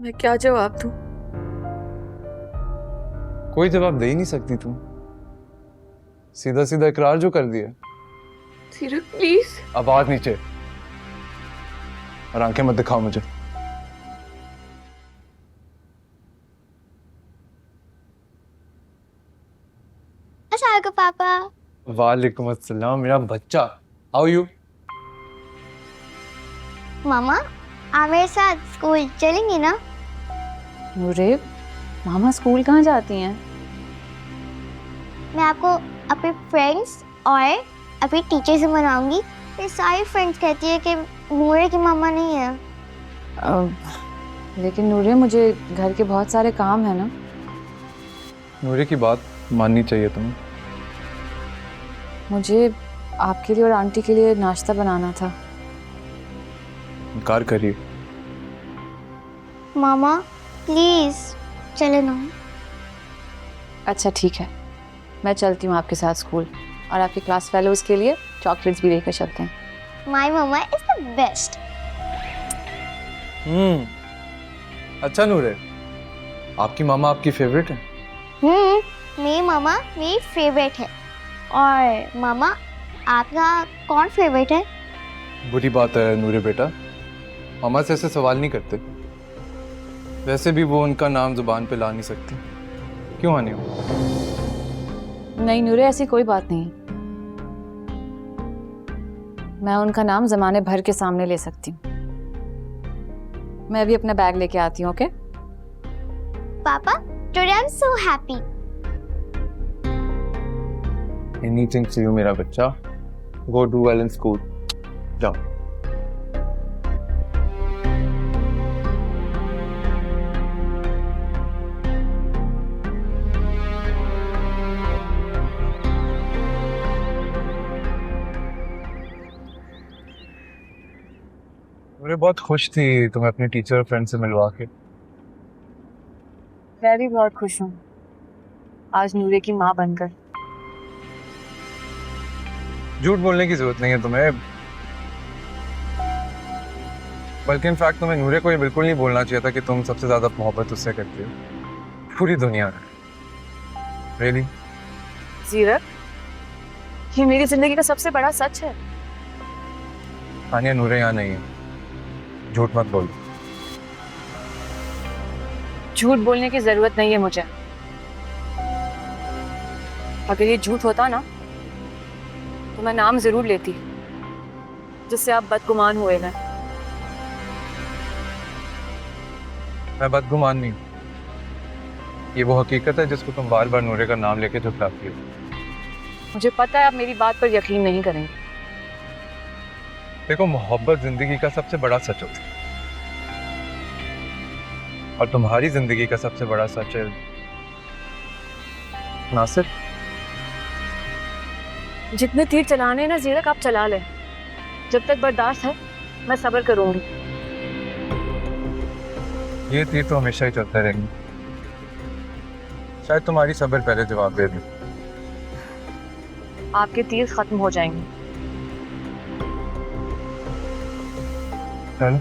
मैं क्या जवाब दूं? कोई जवाब दे ही नहीं सकती तुम। सीधा सीधा इकरार जो कर दिया। सीरत प्लीज। आवाज नीचे और आंखें मत दिखाओ मुझे। अस्सलाम पापा। वालेकुम अस्सलाम मेरा बच्चा। How you? मामा आप मेरे साथ स्कूल चलेंगी ना? नूरे, मामा स्कूल कहाँ जाती हैं? मैं आपको अपने फ्रेंड्स और अपनी टीचर से मनाऊंगी। मेरी सारी फ्रेंड्स कहती है कि नूरे की मामा नहीं है। लेकिन नूरे, मुझे घर के बहुत सारे काम है ना। नूरे की बात माननी चाहिए तुम्हें। मुझे आपके लिए और आंटी के लिए नाश्ता बनाना था। इनकार करिए। मामा प्लीज चले ना। अच्छा ठीक है, मैं चलती हूँ आपके साथ स्कूल, और आपके क्लास फेलोज के लिए चॉकलेट्स भी लेकर चलते हैं। My mama is the best. अच्छा नूरे, आपकी मामा आपकी फेवरेट है? मेरी मामा मेरी फेवरेट है। और मामा आपका कौन फेवरेट है? बुरी बात है नूरे बेटा, मामा से ऐसे सवाल नहीं करते। वैसे भी वो उनका नाम जुबान पे ला नहीं सकती। क्यों आने हो? नहीं नूरे, ऐसी कोई बात नहीं। मैं उनका नाम जमाने भर के सामने ले सकती हूँ। मैं अभी अपना बैग लेके आती हूँ। ओके पापा today I am so happy. Anything to you मेरा बच्चा। Go do well in school. जाओ। मुझे बहुत खुश थी तुम्हें अपने टीचर और फ्रेंड से मिलवा के। मैं भी बहुत खुश हूँ आज नूरे की माँ बनकर। झूठ बोलने की जरूरत नहीं है तुम्हें, बल्कि इनफैक्ट तुम्हें नूरे को ये बिल्कुल नहीं बोलना चाहिए था कि तुम सबसे ज्यादा मोहब्बत उससे करती हो पूरी दुनिया में। रियली? सीरत, ये मेरी जिंदगी का सबसे बड़ा सच है। तानिया, नूरे यहाँ नहीं है, झूठ मत बोलो। झूठ बोलने की जरूरत नहीं है मुझे। अगर ये झूठ होता ना तो मैं नाम जरूर लेती जिससे आप बदगुमान हुए हैं। मैं बदगुमान नहीं हूँ, ये वो हकीकत है जिसको तुम बार बार नूरे का नाम लेके झुकलाती हो। मुझे पता है आप मेरी बात पर यकीन नहीं करेंगे। देखो, मोहब्बत जिंदगी का सबसे बड़ा सच होता है, और तुम्हारी जिंदगी का सबसे बड़ा सच है नासिर। जितने तीर चलाने हैं ना जीरक, आप चला लें। जब तक बर्दाश्त है मैं सब्र करूंगी। ये तीर तो हमेशा ही चलते रहेंगे। शायद तुम्हारी सब्र पहले जवाब दे दे। आपके तीर खत्म हो जाएंगे। चल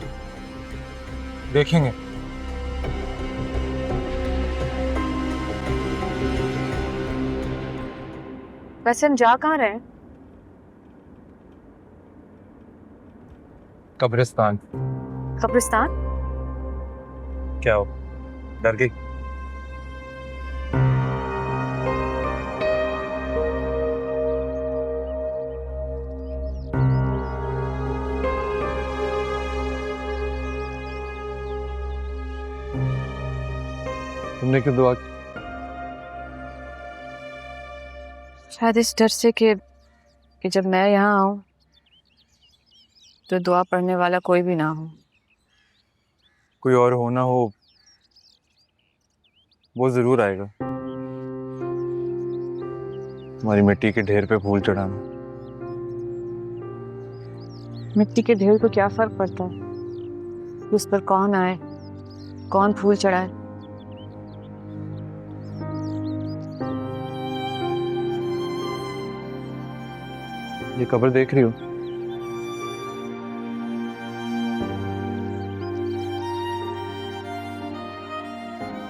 देखेंगे। वैसे हम जा कहाँ रहे हैं? कब्रिस्तान। कब्रिस्तान? क्या हो, डर गई? तुमने क्यों दुआ की? शायद इस डर से कि जब मैं यहाँ आऊं तो दुआ पढ़ने वाला कोई भी ना हो। कोई और हो ना हो, वो जरूर आएगा तुम्हारी मिट्टी के ढेर पे फूल चढ़ाना। मिट्टी के ढेर को क्या फर्क पड़ता है कि उस पर कौन आए, कौन फूल चढ़ाए। ये कब्र देख रही हो?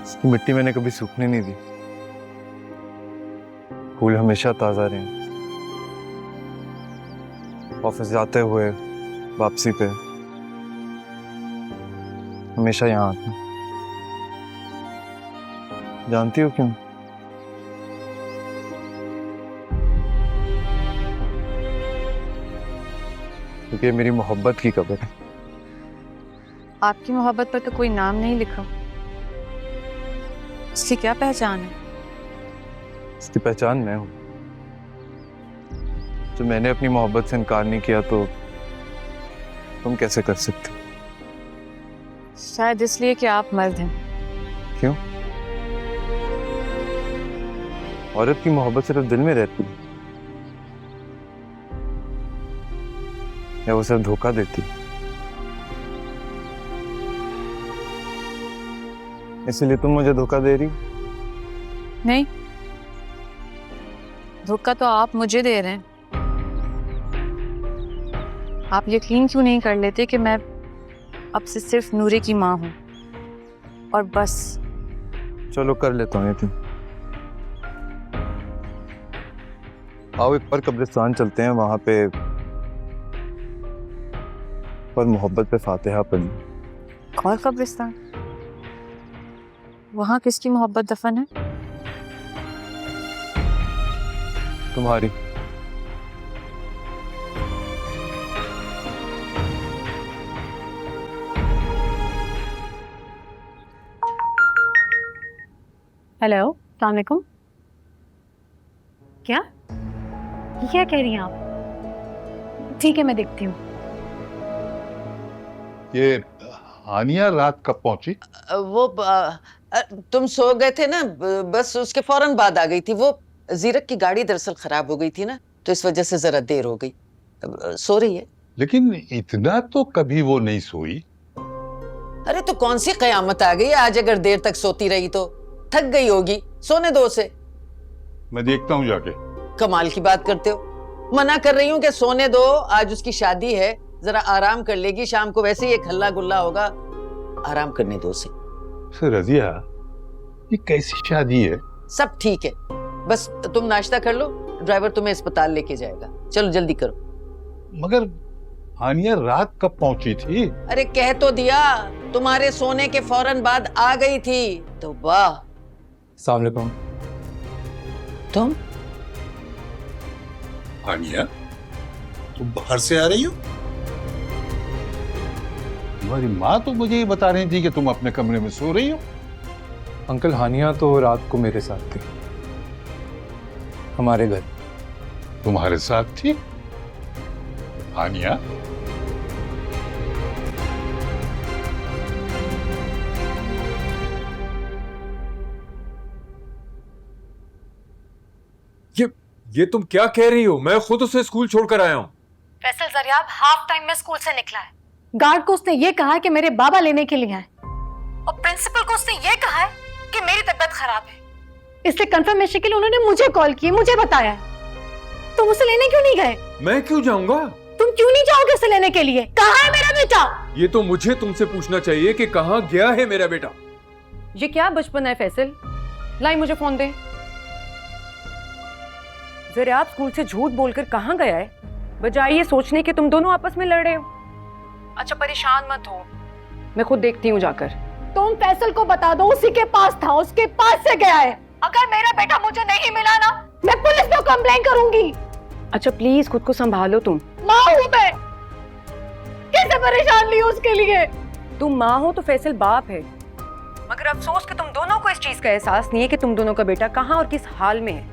इसकी मिट्टी मैंने कभी सूखने नहीं दी। फूल हमेशा ताजा रहे। ऑफिस जाते हुए, वापसी पे हमेशा यहाँ आते हैं। जानती हो क्यों? क्योंकि ये मेरी मोहब्बत की कब्र है। आपकी मोहब्बत पर तो कोई नाम नहीं लिखा, उसकी क्या पहचान है? इसकी पहचान मैं हूं। जो मैंने अपनी मोहब्बत से इनकार नहीं किया तो तुम कैसे कर सकते? शायद इसलिए कि आप मर्द हैं। क्यों? औरत की मोहब्बत सिर्फ दिल में रहती है या वो सिर्फ धोखा देती है? इसलिए तुम मुझे धोखा दे रही? नहीं, धोखा तो आप मुझे दे रहे हैं। आप यकीन क्यों नहीं कर लेते कि मैं अब से सिर्फ नूरे की माँ हूं और बस? चलो कर लेता हूँ यकीन। आओ एक पर कब्रिस्तान चलते हैं, वहां पे पर मोहब्बत पे फातिहा पढ़ी। और कब्रिस्तान? वहां किसकी मोहब्बत दफन है? तुम्हारी। हेलो, अस्सलाम वालेकुम। क्या ये क्या कह रही हैं आप? ठीक है, मैं देखती हूँ। ये हानिया रात कब पहुंची? तुम सो गए थे ना, बस उसके फौरन बाद आ गई थी। वो जीरक की गाड़ी दरअसल खराब हो गई थी ना, तो इस वजह से जरा देर हो गई। सो रही है। लेकिन इतना तो कभी वो नहीं सोई। अरे तो कौन सी कयामत आ गई आज? अगर देर तक सोती रही तो थक गई होगी, सोने दो उसे। मैं देखता हूँ जाके। कमाल की बात करते हो। मना कर रही हूँ कि सोने दो, आज उसकी शादी है, जरा आराम कर लेगी। शाम को वैसे ही एक हल्ला गुल्ला होगा, आराम करने दो उसे। रजिया, ये कैसी शादी है? सब ठीक है, बस तुम नाश्ता कर लो, ड्राइवर तुम्हें अस्पताल लेके जाएगा। चलो जल्दी करो। मगर हानिया रात कब पहुंची थी? अरे कह तो दिया, तुम्हारे सोने के फौरन बाद आ गई थी। तो वाह। अस्सलाम वालेकुम। तुम हानिया, तुम बाहर से आ रही हो? तुम्हारी माँ तो मुझे ये बता रही थी कि तुम अपने कमरे में सो रही हो। अंकल, हानिया तो रात को मेरे साथ थी, हमारे घर। तुम्हारे साथ थी? हानिया, ये तुम क्या कह रही हो? मैं खुद उसे स्कूल छोड़कर आया हूँ। फैसल जरियाब हाफ टाइम में स्कूल से निकला है। गार्ड को उसने ये कहा है कि मेरे बाबा लेने के लिए आए, और प्रिंसिपल को उसने ये कहा है कि मेरी तबीयत खराब है। इसलिए कंफर्मेशन के लिए उन्होंने मुझे कॉल किए, मुझे बताया है। तुम उसे लेने क्यों नहीं गए? मैं क्यों जाऊंगा? तुम क्यों नहीं जाओगे उसे लेने के लिए? कहाँ है मेरा बेटा? ये तो मुझे तुमसे पूछना चाहिए कि कहाँ गया है मेरा बेटा। ये क्या बचपन है फैसल? लाई मुझे फोन दे। जरा आप स्कूल से झूठ बोलकर कहाँ गया है, बजाय ये सोचने के तुम दोनों आपस में लड़ रहे हो। अच्छा परेशान मत हो, मैं खुद देखती हूँ जाकर। तुम फैसल को बता दो, उसी के पास था, उसके पास से गया है। अगर मेरा बेटा मुझे नहीं मिला ना, मैं पुलिस को कंप्लेन करूंगी। अच्छा प्लीज खुद को संभालो। तुम माँ हूँ मैं, कैसे परेशान ली उसके लिए? तुम माँ हो तो फैसल बाप है, मगर अफसोस कि तुम दोनों को इस चीज का एहसास नहीं है कि तुम दोनों का बेटा कहाँ और किस हाल में है।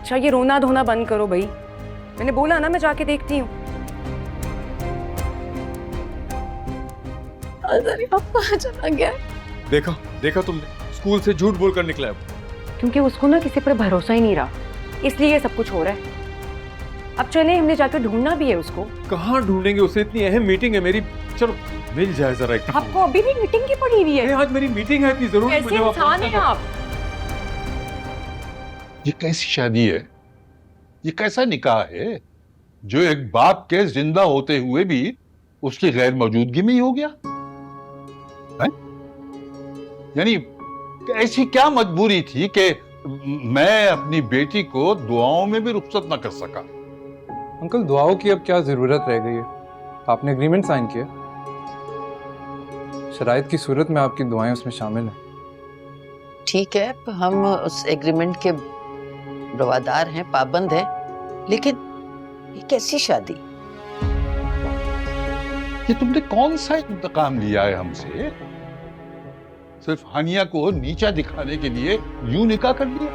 अच्छा ये रोना धोना बंद करो भाई, मैंने बोला ना मैं जाके देखती हूँ। कहाँ चला गया? देखा तुमने, स्कूल से झूठ बोलकर निकला है। क्योंकि उसको ना किसी पर भरोसा ही नहीं रहा, इसलिए ये सब कुछ हो रहा है। अब चले, हमने जाकर ढूंढना भी है उसको। कहाँ ढूंढेंगे उसे? इतनी अहम मीटिंग है मेरी। चलो मिल जाए जरा एक। आपको अभी भी मीटिंग की पड़ी हुई है? आज मेरी मीटिंग है, इतनी जरूरी। कैसे इंसान है आप? ये कैसी शादी है? ये कैसा निकाह है जो एक बाप के जिंदा होते हुए भी उसकी गैर मौजूदगी में ही हो गया है? यानी ऐसी क्या मजबूरी थी कि मैं अपनी बेटी को दुआओं में भी रुखसत न कर सका? अंकल दुआओं की अब क्या जरूरत रह गई है? आपने एग्रीमेंट साइन किया, शराइत की सूरत में आपकी दुआएं उसमें शामिल हैं। ठीक है, हम उस एग्रीमेंट के रवादार हैं, पाबंद हैं, लेकिन ये कैसी शादी? ये तुमने कौन सा इंतकाम लिया है हमसे? सिर्फ हानिया को नीचा दिखाने के लिए यूं निकाह कर लिया?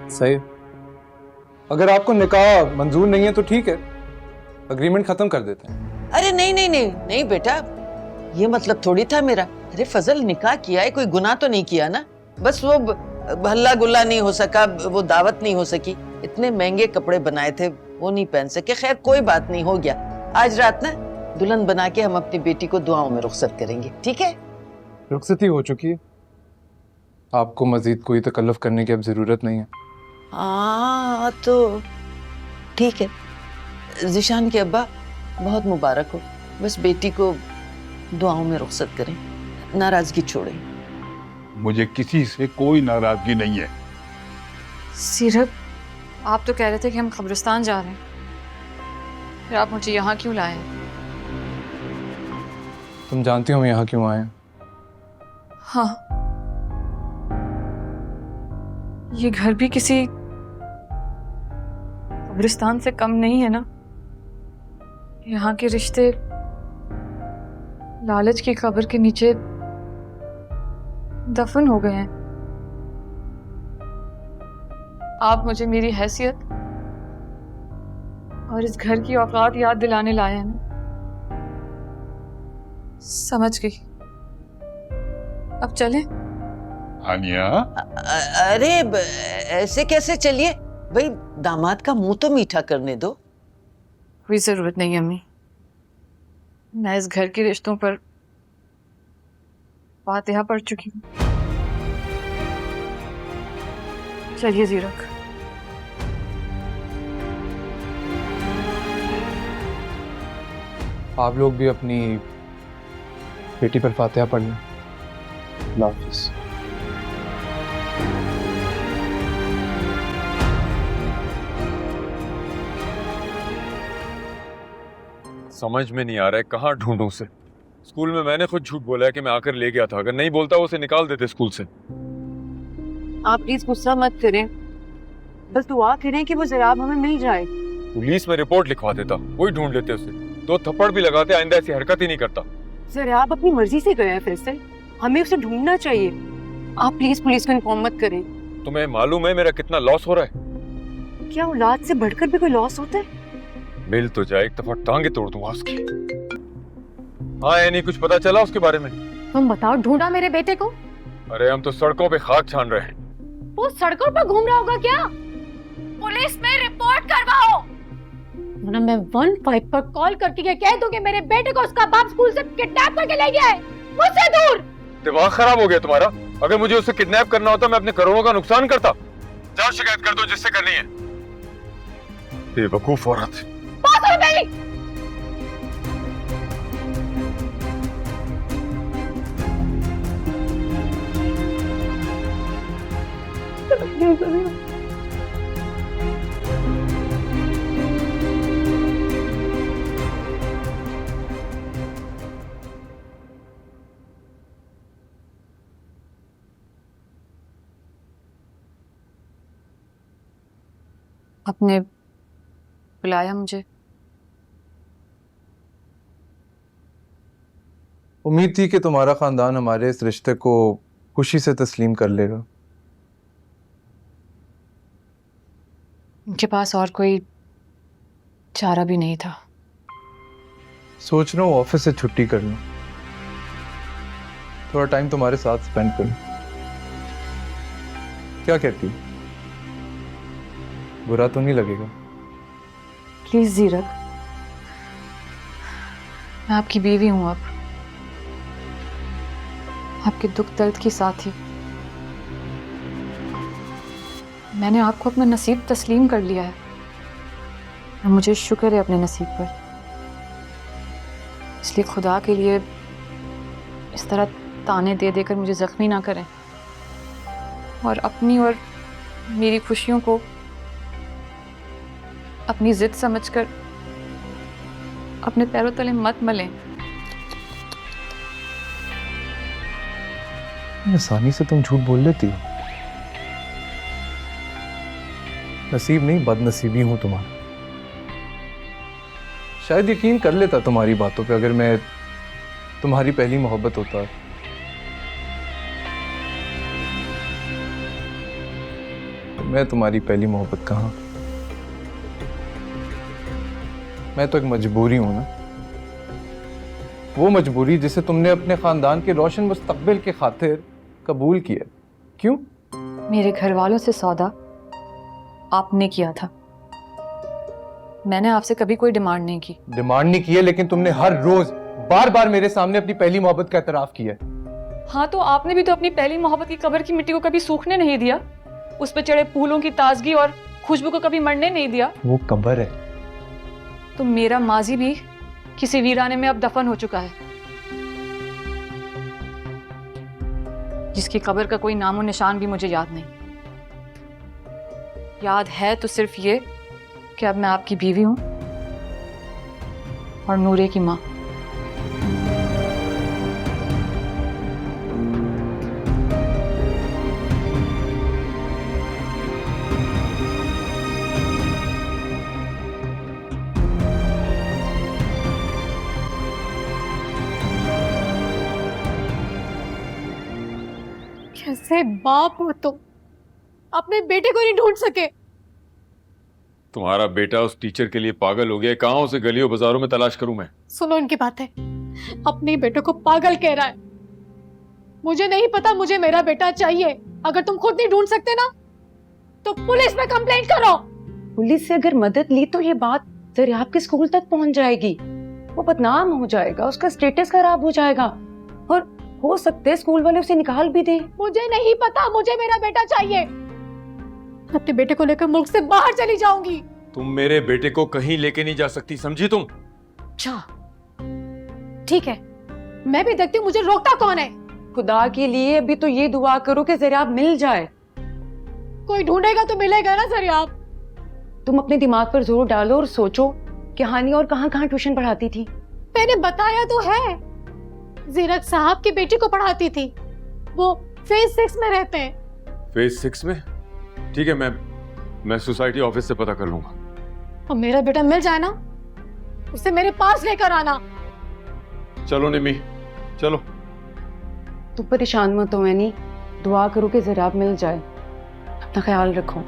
सही, अगर आपको निकाह मंजूर नहीं है तो ठीक है, एग्रीमेंट खत्म कर देते हैं। अरे नहीं नहीं नहीं नहीं बेटा, ये मतलब थोड़ी था मेरा। अरे फजल, निकाह किया है, कोई गुनाह तो नहीं किया ना। बस वो हल्ला गुल्ला नहीं हो सका, वो दावत नहीं हो सकी, इतने महंगे कपड़े बनाए थे वो नहीं पहन सके। खैर कोई बात नहीं, हो गया। आज रात ना दुल्हन बना के हम अपनी बेटी को दुआओं में रुखसत करेंगे, ठीक है? रुखसती हो चुकी है, आपको मजीद कोई तकल्लुफ करने की अब जरूरत नहीं है। हाँ तो ठीक है। जिशान के अब्बा बहुत मुबारक हो, बस बेटी को दुआओं में रुखसत करें, नाराजगी छोड़ें। मुझे किसी से कोई नाराजगी नहीं है। सीरत, आप तो कह रहे थे कि हम कब्रिस्तान जा रहे हैं, फिर आप मुझे यहाँ क्यों लाए? तुम जानती हो हम यहाँ क्यों आए हैं? हाँ, ये घर भी किसी कब्रिस्तान से कम नहीं है ना। यहाँ के रिश्ते लालच की कब्र के नीचे दफन हो गए हैं। आप मुझे मेरी हैसियत और इस घर की औकात याद दिलाने लाए हैं ना। समझ गई, अब चलें? हानिया, अरे ऐसे कैसे? चलिए भाई, दामाद का मुंह तो मीठा करने दो। कोई जरूरत नहीं अम्मी, मैं इस घर के रिश्तों पर फातिहा पढ़ चुकी हूँ। चलिए जीरक। आप लोग भी अपनी बेटी पर फातिहा पढ़ लें। अल्लाह हाफिज़। समझ में नहीं आ रहा है कहाँ ढूंढूं उसे। स्कूल में मैंने खुद झूठ बोला है कि मैं आकर ले गया था, अगर नहीं बोलता उसे निकाल देते स्कूल से। आप प्लीज गुस्सा मत करें, बस दुआ करें कि वो ज़राब हमें मिल जाए। पुलिस में रिपोर्ट लिखवा देता, वही ढूंढ लेते उसे, 2 थप्पड़ भी लगाते, आइंदा ऐसी हरकत ही नहीं करता। ज़राब अपनी मर्जी से गया है फैसल, हमें उसे ढूंढना चाहिए। आप प्लीज पुलिस को इन्फॉर्म मत करें। तुम्हें मालूम है मेरा कितना लॉस हो रहा है? क्या औलाद से बढ़कर भी कोई लॉस होता है? मिल तो जाए, एक दफा टांगे तोड़ दूंगा उसकी। हाँ यानी कुछ पता चला उसके बारे में? तुम बताओ, ढूंढा मेरे बेटे को? अरे हम तो सड़कों पे खाक छान रहे हैं। वो सड़कों पर घूम रहा होगा क्या? पुलिस में रिपोर्ट करवाओ, वरना मैं 15 पर कॉल करके ये कह दूं कि मेरे बेटे को उसका बाप स्कूल से किडनैप करके ले गया है। मुझसे दूर। दिमाग खराब हो गया तुम्हारा? अगर मुझे उसे किडनैप करना होता मैं अपने करोड़ों का नुकसान करता। जाओ शिकायत कर दो जिससे करनी है। बेवकूफ औरत। आपने बुलाया मुझे? उम्मीद थी कि तुम्हारा खानदान हमारे इस रिश्ते को खुशी से तस्लीम कर लेगा। उनके पास और कोई चारा भी नहीं था। सोच रहा हूँ ऑफिस से छुट्टी कर लूं, थोड़ा टाइम तुम्हारे साथ स्पेंड करूं। क्या कहती हो? बुरा तो नहीं लगेगा? प्लीज जीरक, मैं आपकी बीवी हूं, अब आपके दुख दर्द की साथी। मैंने आपको अपना नसीब तस्लीम कर लिया है और मुझे शुक्र है अपने नसीब पर। इसलिए खुदा के लिए इस तरह ताने दे देकर मुझे जख्मी ना करें और अपनी और मेरी खुशियों को अपनी जिद समझकर अपने पैरों तले मत मलें। आसानी से तुम झूठ बोल लेती हो। नसीब नहीं, बदनसीबी हूं तुम्हारा। शायद यकीन कर लेता तुम्हारी बातों पे अगर मैं तुम्हारी पहली मोहब्बत होता। मैं तुम्हारी पहली मोहब्बत कहाँ? मैं तो एक मजबूरी हूं ना, वो मजबूरी जिसे तुमने अपने खानदान के रोशन मुस्तकबिल के खातिर कबूल किया। क्यों? मेरे घर वालों से सौदा आपने किया था, मैंने आपसे कभी कोई डिमांड नहीं की। डिमांड नहीं की है, लेकिन तुमने हर रोज बार बार मेरे सामने अपनी पहली मोहब्बत का एतराफ किया है। हाँ, तो आपने भी तो अपनी पहली मोहब्बत की कब्र की मिट्टी को कभी सूखने नहीं दिया, उस पर चढ़े फूलों की ताजगी और खुशबू को कभी मरने नहीं दिया। वो कब्र है। तो मेरा माजी भी किसी वीराने में अब दफन हो चुका है, जिसकी कब्र का कोई नामो निशान भी मुझे याद नहीं। याद है तो सिर्फ ये कि अब मैं आपकी बीवी हूं और नूरे की मां। कैसे बाप हो तुम, अपने बेटे को नहीं ढूंढ सके। तुम्हारा बेटा उस टीचर के लिए पागल हो गया, कहाँ उसे गलियों बाजारों में तलाश करूं मैं? सुनो इनकी बातें, अपने बेटे को पागल कह रहा है। मुझे नहीं पता, मुझे मेरा बेटा चाहिए। अगर तुम खुद नहीं ढूंढ सकते ना तो पुलिस में कंप्लेंट करो। पुलिस से अगर मदद ली तो ये बात दरियाब के स्कूल तक पहुंच जाएगी, वो बदनाम हो जाएगा, उसका स्टेटस खराब हो जाएगा और हो सकते स्कूल वाले उसे निकाल भी दे। मुझे नहीं पता, मुझे मेरा बेटा चाहिए। अपने बेटे को लेकर मुल्क से बाहर चली जाऊंगी। तुम मेरे बेटे को कहीं लेके नहीं जा सकती, समझी तुम? अच्छा ठीक है, मैं भी देखती हूँ मुझे रोकता कौन है। खुदा के लिए अभी तो ये दुआ करो कि ज़रियाब मिल जाए। कोई ढूंढेगा तो मिलेगा ना ज़रियाब। तुम अपने दिमाग पर जोर डालो और सोचो कि हानी और कहाँ कहाँ ट्यूशन पढ़ाती थी। मैंने बताया तो है, जीरक साहब की बेटी को पढ़ाती थी, वो फेज 6 में रहते हैं। फेज 6 में? ठीक है, मैं सोसाइटी ऑफिस से पता कर लूंगा। और मेरा बेटा मिल जाए ना, उसे मेरे पास लेकर आना। चलो निमी, चलो। तुम परेशान मत हो मैनी, दुआ करो कि ज़रियाब मिल जाए। अपना ख्याल रखो।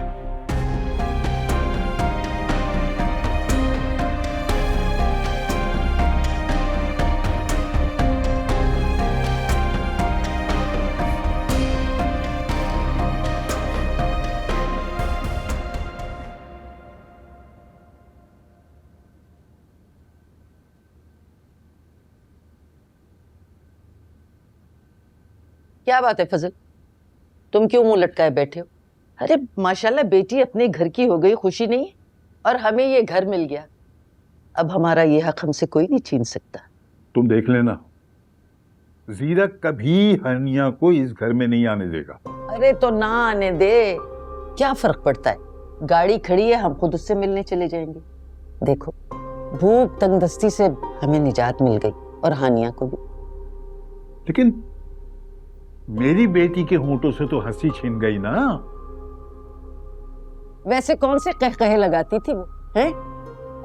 क्या बात है फजल, तुम क्यों मुंह लटकाए बैठे हो? अरे माशाल्लाह बेटी अपने घर की हो गई, खुशी नहीं? और हमें ये घर मिल गया, अब हमारा ये हक हमसे कोई नहीं छीन सकता। तुम देख लेना, जीरक कभी हनिया को इस घर में नहीं आने देगा। अरे तो ना आने दे, क्या फर्क पड़ता है? गाड़ी खड़ी है, हम खुद उससे मिलने चले जाएंगे। देखो भूख तंगदस्ती से हमें निजात मिल गई और हानिया को भी। लेकिन मेरी बेटी के होंठों से तो हंसी छीन गई ना। वैसे कौन से कहे लगाती थी वो, हैं?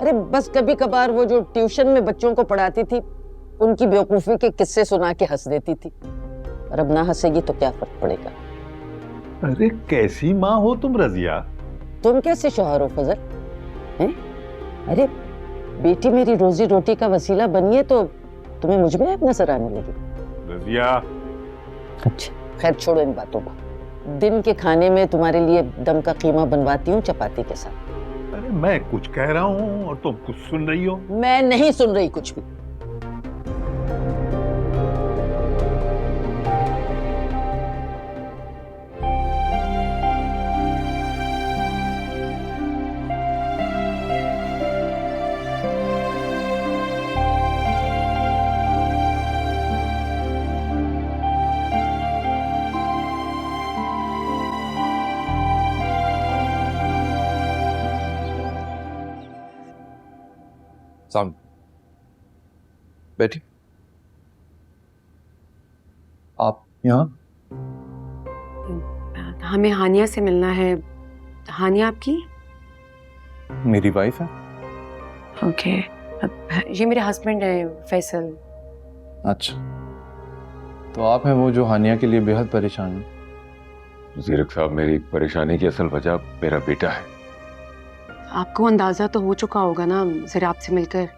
अरे बस कभी कभार वो जो ट्यूशन में बच्चों को पढ़ाती थी, उनकी बेवकूफी के किस्से सुना के हंस देती थी। और अब ना हंसेगी तो क्या फर्क पड़ेगा? अरे कैसी माँ हो तुम रजिया? तुम कैसे शौहर हो फजल, हैं? अरे बेटी मेरी रोजी रोटी का वसीला बनी है तो तुम्हें मुझ में ऐब नजर आने लगी। रजिया, अच्छा खैर छोड़ो इन बातों को। दिन के खाने में तुम्हारे लिए दम का कीमा बनवाती हूँ चपाती के साथ। अरे मैं कुछ कह रहा हूँ और तुम कुछ सुन रही हो। मैं नहीं सुन रही कुछ भी। सामने बैठी। आप यहाँ? हमें हानिया से मिलना है। हानिया आपकी? मेरी वाइफ है। ओके, ये मेरे हस्बैंड है फैसल। अच्छा, तो आप हैं वो जो हानिया के लिए बेहद परेशान हैं। जीरक साहब, मेरी परेशानी की असल वजह मेरा बेटा है। आपको अंदाजा तो हो चुका होगा ना जरा आपसे मिलकर।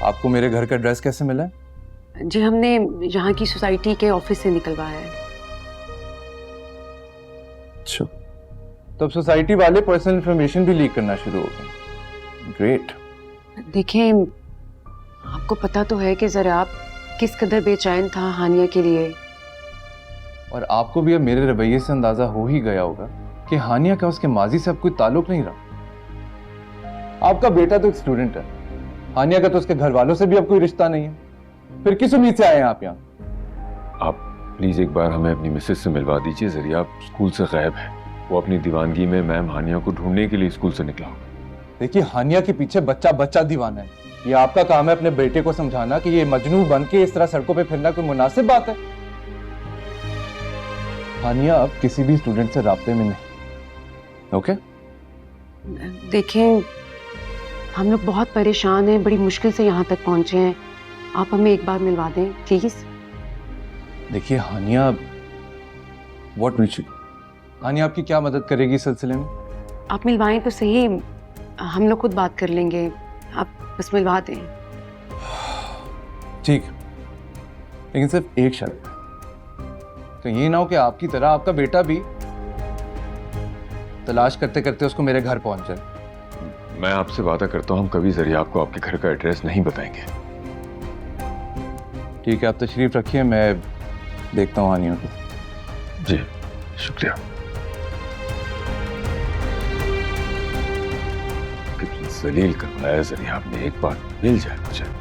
आपको मेरे घर का एड्रेस कैसे मिला है? जी, हमने यहाँ की सोसाइटी के ऑफिस से निकलवाया है। अच्छा, तब सोसाइटी वाले पर्सनल इंफॉर्मेशन भी लीक करना शुरू हो गए। ग्रेट। देखें, आपको पता तो है कि जरा आप किस कदर बेचैन था हानिया के लिए। और आपको भी अब मेरे रवैये से अंदाजा हो ही गया होगा कि हानिया का उसके माजी से अब कोई ताल्लुक नहीं रहा। आपका बेटा तो एक स्टूडेंट है, हानिया का तो उसके घर वालों से भी अब कोई रिश्ता नहीं है। फिर किस उम्मीद से आए हैं आप यहाँ? आप प्लीज एक बार हमें अपनी मिसेज से मिलवा दीजिए। जरिया स्कूल से गायब है। वो अपनी दीवानगी में मैम हानिया को ढूंढने के लिए स्कूल से निकला। देखिए, हानिया के पीछे बच्चा बच्चा दीवाना है। ये आपका काम है अपने बेटे को समझाना कि ये मजनू बन के इस तरह सड़कों पे फिरना कोई मुनासिब बात है। हानिया अब किसी भी स्टूडेंट से राब्ते में नहीं। ओके? देखें, हम लोग बहुत परेशान हैं, बड़ी मुश्किल से यहाँ तक पहुँचे हैं। आप हमें एक बार मिलवा दें प्लीज। देखिए हानिया, व्हाट विल शी? हानिया आपकी क्या मदद करेगी इस सिलसिले में? आप मिलवाएं तो सही, हम लोग खुद बात कर लेंगे। आप बस मिलवा दें। ठीक, लेकिन सिर्फ एक शर्त है। तो ये ना हो कि आपकी तरह आपका बेटा भी तलाश करते करते उसको मेरे घर पहुंच जाए। मैं आपसे वादा करता हूँ हम कभी जरिया आपको आपके घर का एड्रेस नहीं बताएंगे। ठीक है, आप तशरीफ रखिए, मैं देखता हूँ हानिया को। जी शुक्रिया। कितनी जलील करवाया जरिया आपने, एक बार मिल जाए मुझे।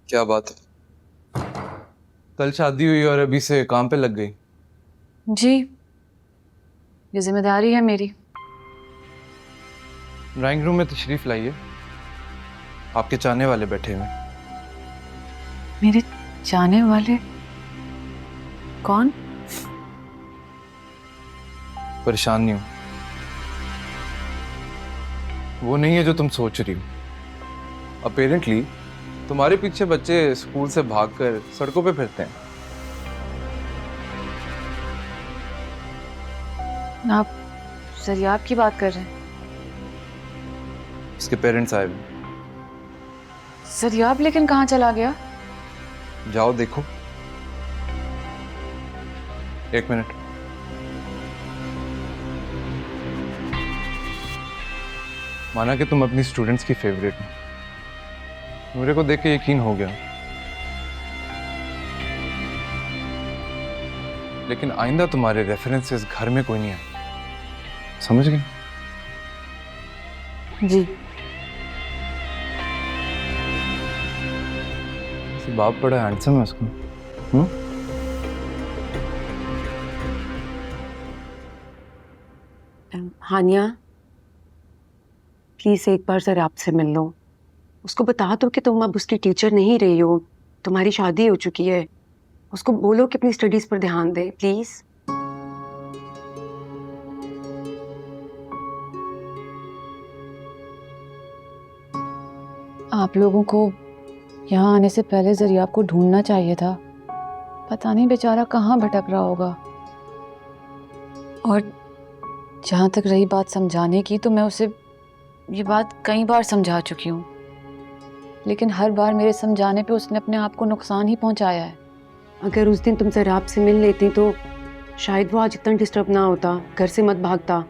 क्या बात है, कल शादी हुई और अभी से काम पे लग गई? जी, ये जिम्मेदारी है मेरी। ड्राइंग रूम में तशरीफ लाइए, आपके चाहने वाले बैठे हुए। मेरे जाने वाले? कौन? परेशान नहीं हो, वो नहीं है जो तुम सोच रही हो। अपेरेंटली तुम्हारे पीछे बच्चे स्कूल से भागकर सड़कों पे फिरते हैं। आप जरियाब की बात कर रहे हैं? उसके पेरेंट्स आए हुए। जरियाब लेकिन कहाँ चला गया? जाओ देखो। एक मिनट। माना कि तुम अपनी स्टूडेंट्स की फेवरेट हो, नूरे को देख के यकीन हो गया, लेकिन आइंदा तुम्हारे रेफरेंसेस घर में कोई नहीं आए, समझ गए? जी। बाप बड़ा हैंडसम है उसका। हानिया, प्लीज एक बार जरा आपसे मिल लो। उसको बता दो कि तुम अब उसकी टीचर नहीं रही हो, तुम्हारी शादी हो चुकी है। उसको बोलो कि अपनी स्टडीज पर ध्यान दे प्लीज। आप लोगों को यहाँ आने से पहले जरिया को ढूंढना चाहिए था। पता नहीं बेचारा कहाँ भटक रहा होगा। और जहाँ तक रही बात समझाने की, तो मैं उसे ये बात कई बार समझा चुकी हूँ, लेकिन हर बार मेरे समझाने पे उसने अपने आप को नुकसान ही पहुँचाया है। अगर उस दिन तुम जरा से मिल लेती तो शायद वो आज इतना डिस्टर्ब ना होता, घर से मत भागता।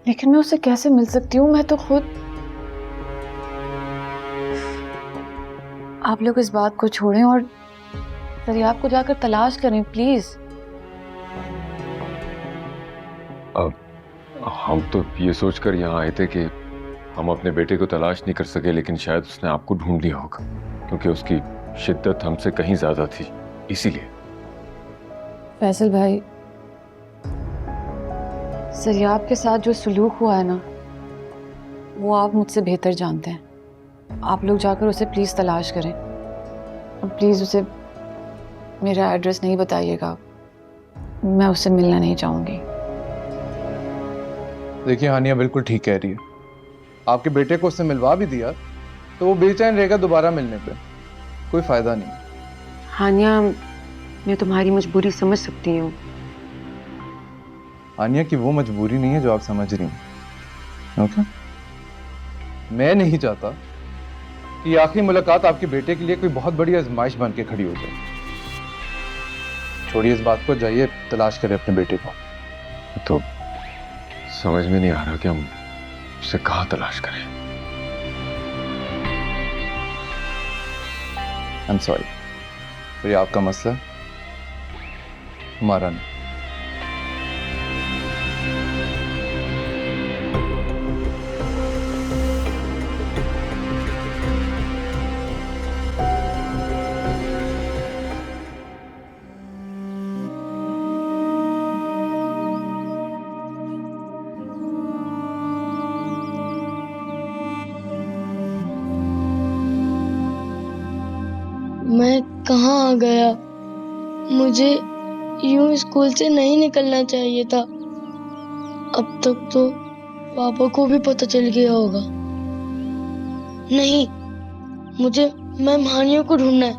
लेकिन मैं उससे कैसे मिल सकती हूँ? मैं तो खुद। आप लोग इस बात को छोड़ें और जरिया को जाकर तलाश करें प्लीज। अब हम तो ये सोचकर यहाँ आए थे कि हम अपने बेटे को तलाश नहीं कर सके, लेकिन शायद उसने आपको ढूंढ लिया होगा, क्योंकि उसकी शिद्दत हमसे कहीं ज्यादा थी, इसीलिए। फैसल भाई, सरियाब के साथ जो सलूक हुआ है ना, वो आप मुझसे बेहतर जानते हैं। आप लोग जाकर उसे प्लीज तलाश करें और प्लीज उसे मेरा एड्रेस नहीं बताइएगा, मैं उससे मिलना नहीं चाहूंगी। देखिए हानिया बिल्कुल ठीक कह रही है। आपके बेटे को उससे मिलवा भी दिया तो वो बेचैन रहेगा दोबारा मिलने पे, कोई फायदा नहीं। हानिया, मैं तुम्हारी मजबूरी समझ सकती हूँ। हानिया की वो मजबूरी नहीं है जो आप समझ रही हैं। ओके, मैं नहीं चाहता कि आखिरी मुलाकात आपके बेटे के लिए कोई बहुत बड़ी आजमाइश बन के खड़ी हो जाए। छोड़िए इस बात को, जाइए तलाश करें अपने बेटे को। तो समझ में नहीं आ रहा कि हम उसे कहाँ तलाश करें। आई एम सॉरी, तो ये आपका मसला है, हमारा नहीं। मैं कहाँ आ गया? मुझे यूं स्कूल से नहीं निकलना चाहिए था। अब तक तो पापा को भी पता चल गया होगा। नहीं, मुझे मैम हानिया को ढूंढना है।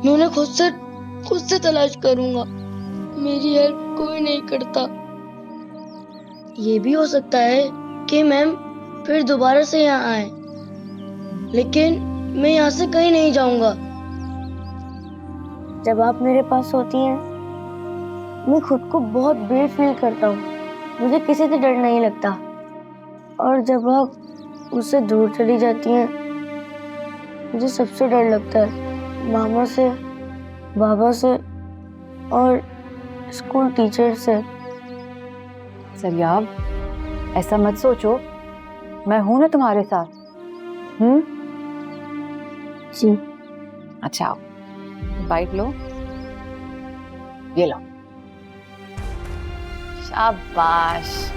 मैं उन्हें खुद से तलाश करूंगा। मेरी हेल्प कोई नहीं करता। ये भी हो सकता है कि मैम फिर दोबारा से यहाँ आए, लेकिन मैं यहाँ से कहीं नहीं जाऊंगा। जब आप मेरे पास होती हैं, मैं खुद को बहुत ब्रेव फील करता हूँ। मुझे किसी से डर नहीं लगता। और जब आप उससे दूर चली जाती हैं, मुझे सबसे डर लगता है, मामा से, बाबा से और स्कूल टीचर से। सरियाब, ऐसा मत सोचो, मैं हूं ना तुम्हारे साथ। जी। अच्छा आओ, बाइट लो, ये लो। शाबाश।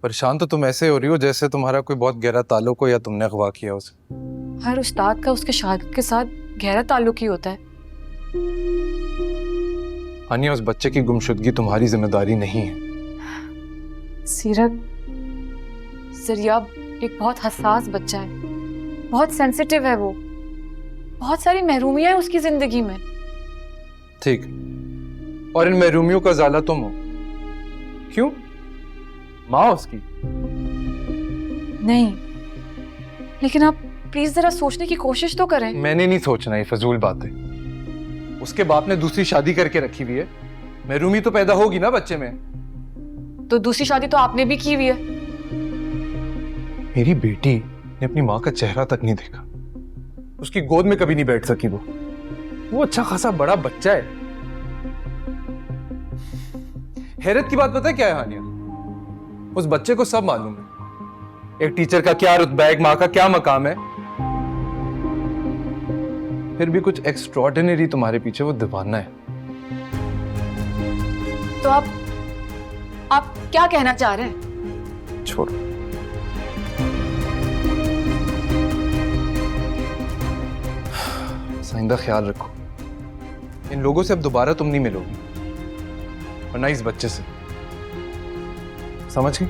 परेशान तो तुम ऐसे हो रही हो जैसे तुम्हारा कोई बहुत गहरा ताल्लुक हो या तुमने अगवा किया उसे। हर उस्ताद का उसके शागिर्द के साथ गहरा ताल्लुक ही होता है। हानिया, उस बच्चे की गुमशुदगी तुम्हारी जिम्मेदारी नहीं है। सीरत, सरियाब एक बहुत हसास बच्चा है, बहुत सेंसिटिव है वो। बहुत सारी महरूमियां हैं उसकी जिंदगी में। ठीक, और इन महरूमियों का ज़ाला तुम हो। क्यों? माँ उसकी? नहीं, लेकिन आप प्लीज जरा सोचने की कोशिश तो करें। मैंने नहीं सोचना, ये फजूल बातें। उसके बाप ने दूसरी शादी करके रखी हुई है, महरूमी तो पैदा होगी ना बच्चे में। तो दूसरी शादी तो आपने भी की हुई है। मेरी बेटी ने अपनी माँ का चेहरा तक नहीं देखा, उसकी गोद में कभी नहीं बैठ सकी वो। वो अच्छा खासा बड़ा बच्चा है। हैरत की बात पता है क्या है हानिया, उस बच्चे को सब मालूम है, एक टीचर का क्या रुतबा है, एक माँ का क्या मकाम है। फिर भी कुछ एक्स्ट्रॉर्डिनरी तुम्हारे पीछे वो दीवाना है। तो आप क्या कहना चाह रहे हैं? छोड़ो, आइंदा ख्याल रखो, इन लोगों से अब दोबारा तुम नहीं मिलोगी, और ना इस बच्चे से, समझ गई?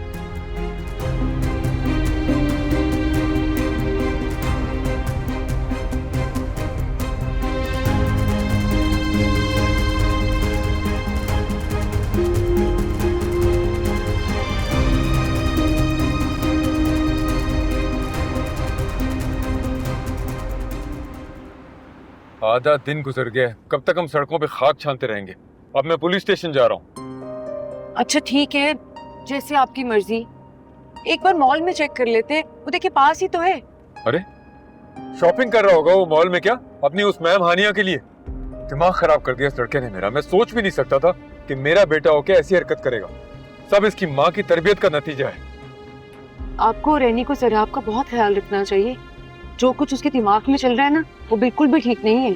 आधा दिन गुजर गया, कब तक हम सड़कों पे खाक छानते रहेंगे? अब मैं पुलिस स्टेशन जा रहा हूँ। अच्छा ठीक है, जैसे आपकी मर्जी। एक बार मॉल में चेक कर लेते, वो देखिए पास ही तो है। अरे शॉपिंग कर रहा होगा वो मॉल में, क्या अपनी उस मैम हानिया के लिए? दिमाग खराब कर दिया इस लड़के ने मेरा। मैं सोच भी नहीं सकता था कि मेरा बेटा होके ऐसी हरकत करेगा। सब इसकी माँ की तरबियत का नतीजा है। आपको रैनी को सराब का बहुत ख्याल रखना चाहिए। जो कुछ उसके दिमाग में चल रहा है ना, वो बिल्कुल भी ठीक नहीं है।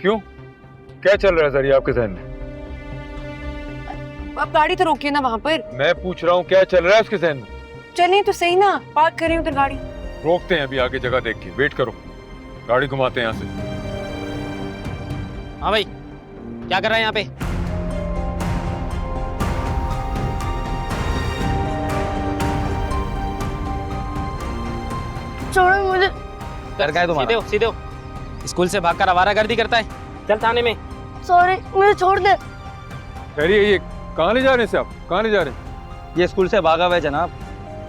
क्यों, क्या चल रहा है जरिए आपके जहन में? आप गाड़ी तो रोकिए ना वहाँ पर। मैं पूछ रहा हूँ क्या चल रहा है उसके जहन में? चलिए तो सही ना, पार्क करें उधर गाड़ी। रोकते हैं अभी आगे जगह देख के, वेट करो, गाड़ी घुमाते हैं यहाँ से। हाँ भाई, क्या कर रहा है यहाँ पे? छोड़ो मुझे। डर गए तुम्हारा? सीधे हो। स्कूल से भागकर आवारागर्दी करता है, चल थाने में। सॉरी, मुझे छोड़ दे। ये कहाँ ले जा रहे हैं आप? कहाँ ले जा रहे हैं? ये स्कूल से भागा हुआ है जनाब,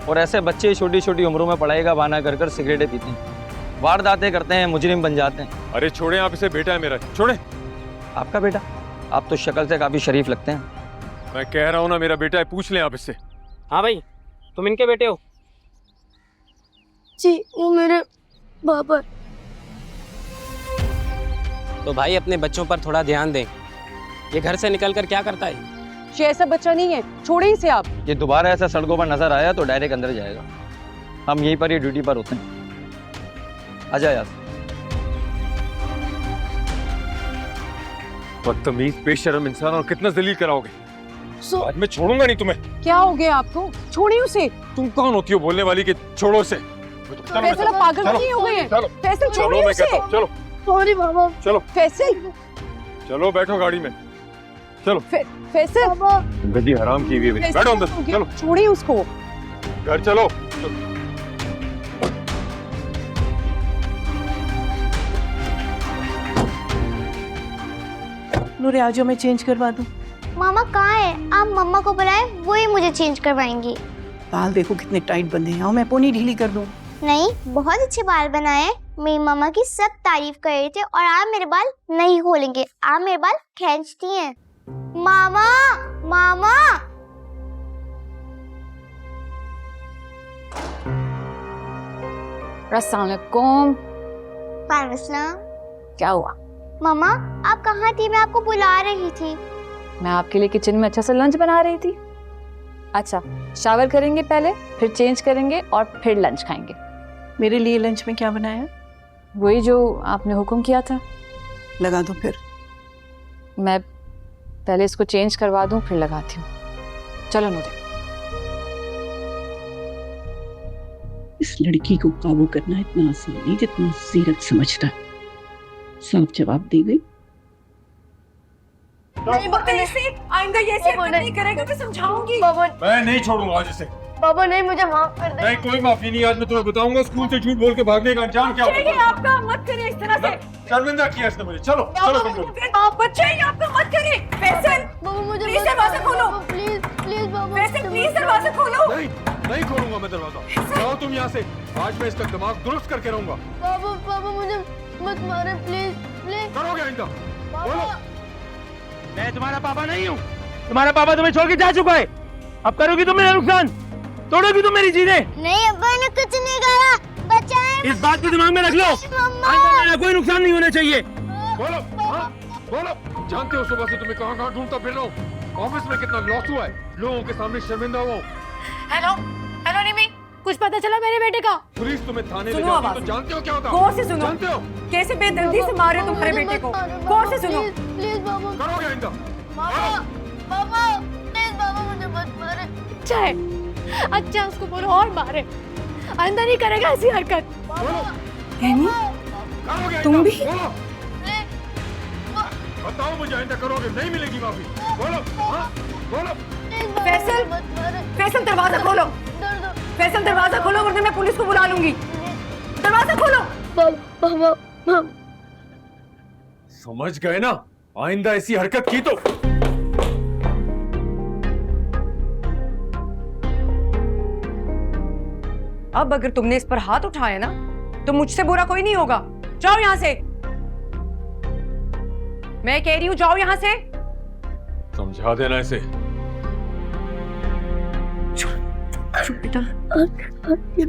और ऐसे बच्चे छोटी छोटी उम्रों में पढ़ाई का बहाना कर कर सिगरेटें पीते हैं, वारदातें करते हैं, मुजरिम बन जाते हैं। अरे छोड़े आप इसे, बेटा है मेरा, छोड़े। आपका बेटा? आप तो शक्ल से काफी शरीफ लगते हैं। मैं कह रहा हूँ ना मेरा बेटा है, पूछ लें आप इससे। हाँ भाई, तुम इनके बेटे हो? जी, वो मेरे पापा। तो भाई अपने बच्चों पर थोड़ा ध्यान दें। ये घर से निकल कर क्या करता है? ये ऐसा बच्चा नहीं है, छोड़े इसे आप। ये दोबारा ऐसा सड़कों पर नजर आया तो डायरेक्ट अंदर जाएगा। हम यहीं पर ही ड्यूटी पर होते हैं। आजा यार। बदतमीज बेशर्म इंसान, और कितना जलील कराओगे? आज मैं छोड़ूंगा नहीं तुम्हें। क्या हो गया आपको? छोड़िए उसे। तुम कौन होती हो बोलने वाली कि छोड़ो उसे? फैसल आप पागल नहीं हो गए हैं? फैसल छोड़िए उसे। चलो सॉरी पापा। चलो फैसल, चलो बैठो गाड़ी में, चलो। फैसल, गद्दी हराम की हुई है, बैठो अंदर, चलो। छोड़िए उसको। घर चलो। नूरे आ जाओ, मैं चेंज करवा दूं। मामा कहाँ है? आप मम्मा को बुलाए, वो ही मुझे चेंज करवाएंगी। बाल देखो कितने टाइट बंधे हैं। आओ मैं पोनी ढीली कर दूं। नहीं, बहुत अच्छे बाल बनाए। मेरी मम्मा की सब तारीफ कर रहे थे, और आप मेरे बाल नहीं खोलेंगे, आप मेरे बाल खींचती हैं। मामा, मामा। अस्सलाम वालेकुम। वालेकुम अस्सलाम। क्या हुआ? मामा, आप कहाँ थी? मैं आपको बुला रही थी। मैं आपके लिए किचन में अच्छा सा लंच बना रही थी। अच्छा, शावर करेंगे पहले, फिर चेंज करेंगे और फिर लंच खाएंगे। मेरे लिए लंच में क्या बनाया? वही जो आपने हुक्म किया था। लगा दो फिर। मैं पहले इसको चेंज करवा दूं, फिर लगाती हूँ। चलो नूरे। इस लड़की को काबू करना इतना आसान नहीं जितना सीरत समझता है। साफ जवाब दी गई। आइंदा ये ऐसी हरकत नहीं करेगा, मैं समझाऊंगी। मैं नहीं छोड़ूंगा आज इसे। पापा नहीं, मुझे माफ कर दे। नहीं, कोई माफी नहीं। आज मैं तुम्हें बताऊंगा स्कूल से झूठ बोल के भागने का अंजाम क्या होता है। आपका मत करिए इस तरह से। शर्मिंदा किया इसने मुझे। चलो चलो तुम लोग। आप बच्चे ही, आपका मत करिए। फैसल, पापा मुझे प्लीज दरवाजा खोलो। प्लीज प्लीज पापा। फैसल प्लीज दरवाजा खोलो। नहीं, नहीं खोलूंगा मैं दरवाजा। जाओ तुम यहाँ से। आज मैं इसका दिमाग दुरुस्त करके रहूंगा। पापा पापा मुझे मत मारे, प्लीज प्लीज। करोगे आइंदा? बोलो। मैं तुम्हारा पापा नहीं हूँ। तुम्हारा पापा तुम्हें छोड़ के जा चुका है। अब करोगी तुम मेरा नुकसान, तोड़ोगी तुम मेरी चीजें। नहीं अब्बा ने कुछ नहीं करा, बचाए। इस बात को दिमाग में रख लो। मम्मा। मेरा कोई नुकसान नहीं होना चाहिए। बोलो, हाँ? बोलो। जानते हो सुबह से तुम्हें कहाँ ढूंढता फिर रहा हूँ। ऑफिस में कितना लॉस हुआ है, लोगों के सामने शर्मिंदा हुआ हूँ। हेलो हेलो निमी, कुछ पता चला मेरे बेटे का? पुलिस तुम्हें थाने ले सुनो जाती आवाज। तो जानते हो क्या होता? गौर से सुनो। जानते हो? कैसे बेदर्दी से मारे तुम्हारे बेटे को। गौर से सुनो। प्लीज बाबा, करोगे आइंदा? बाबा, बाबा, प्लीज बाबा मुझे मत मारे। अच्छा है, अच्छा उसको बोलो और मारे, आइंदा नहीं करेगा ऐसी हरकत। एमी, करोगे तुम आइंदा? भी? बोलो। बताओ मुझे, आइंदा करोगे? नहीं मिलेगी माफी। बोलो, हाँ? बोलो। फैसल, फैसल दरवाजा खोलो। फैसल दरवाजा खोलो वरना मैं पुलिस को बुला लूंगी। दरवाजा खोलो। बाबा, समझ गए ना? आइंदा ऐसी हरकत की तो अब अगर तुमने इस पर हाथ उठाया ना तो मुझसे बुरा कोई नहीं होगा। जाओ यहां से, मैं कह रही हूं जाओ यहां से। समझा देना इसे। बेटा,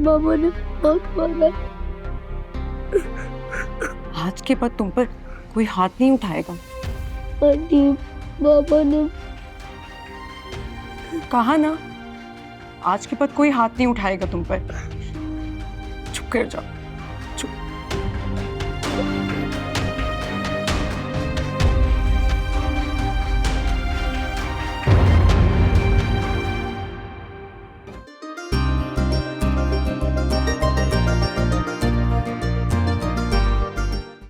बाबा ने बहुत मारा। आज के बाद तुम पर कोई हाथ नहीं उठाएगा। आंटी, बाबा ने कहा ना, आज के बाद कोई हाथ नहीं उठाएगा तुम पर। चुप कर जाओ।